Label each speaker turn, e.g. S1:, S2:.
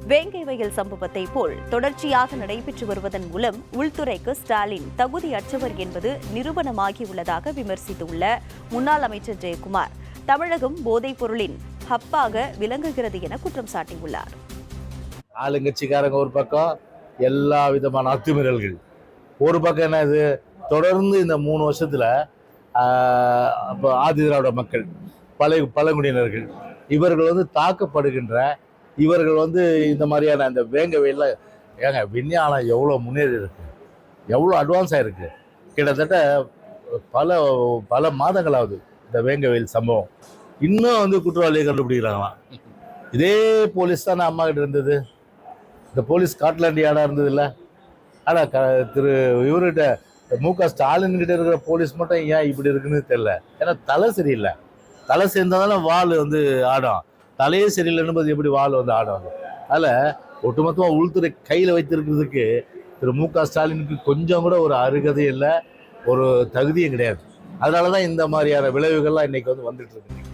S1: வேங்கை வயல் சம்பவத்தை போல் தொடர்ச்சியாக நடைபெற்று வருவதன் மூலம் உள்துறைக்கு ஸ்டாலின் தகுதியற்றவர் என்பது நிரூபணமாகியுள்ளதாக விமர்சித்துள்ள முன்னாள் அமைச்சர் ஜெயக்குமார், தமிழகம் போதைப் பொருளின் ஹப்பாக விளங்குகிறது என குற்றம் சாட்டியுள்ளார்.
S2: ஆளுங்கட்சிக்காரங்க ஒரு பக்கம் எல்லா விதமான அத்துமீறல்கள், ஒரு பக்கம் என்ன இது தொடர்ந்து இந்த 3 வருஷத்துல ஆதி திராவிட மக்கள், பழங்குடியினர்கள் இவர்கள் தாக்கப்படுகின்ற, இவர்கள் இந்த மாதிரியான அந்த வேங்க வெயில ஏங்க விஞ்ஞானம் எவ்வளோ முன்னேறி இருக்கு, எவ்வளோ அட்வான்ஸ் ஆயிருக்கு. கிட்டத்தட்ட பல மாதங்களாவது இந்த வேங்க வெயில் சம்பவம் இன்னும் குற்றவாளியை கண்டுபிடிக்கிறாங்களாம். இதே போலீஸ் தானே அம்மா கிட்ட இருந்தது. இந்த போலீஸ் ஸ்காட்லாண்ட் யார்டா இருந்தது இல்லை. ஆனால் திரு இவர்கிட்ட மு.க. ஸ்டாலின் கிட்ட இருக்கிற போலீஸ் மட்டும் ஏன் இப்படி இருக்குன்னு தெரியல. ஏன்னா தலை சரியில்லை. தலை சேர்ந்தாலும் வால் ஆடும். தலையே சரியில்லைன்னு எப்படி வால் ஆடும். அதில் ஒட்டுமொத்தமாக உள்துறை கையில் வைத்திருக்கிறதுக்கு திரு மு.க. ஸ்டாலினுக்கு கொஞ்சம் கூட ஒரு அருகதையும் இல்லை, ஒரு தகுதியும் கிடையாது. அதனால தான் இந்த மாதிரியான விளைவுகள்லாம் இன்னைக்கு வந்துட்டு இருக்கு.